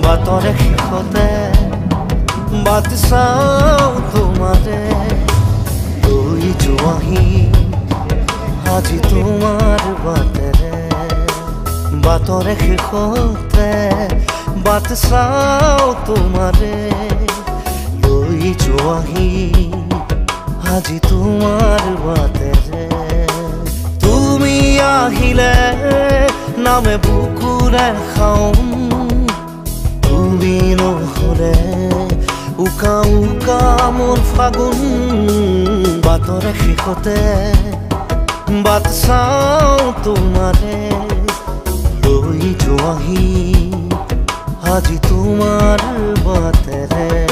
বাটৰে শেষতে বাট চাওঁ তোমাৰে লৈ যোৱাহি আজি তোমাৰ বাটেৰে বাটৰে শেষতে বাট চাওঁ তোমাৰে লৈ যোৱাহি আজি তোমাৰ বাটেৰে তুমি আহিলে নামে বুকুৰে খাওঁ তুমি নহ'লে উকা উকা মোৰ ফাগুন বাটৰে শেষতে বাট চাওঁ তোমাৰে লৈ যোৱাহি আজি তোমাৰ বাটেৰে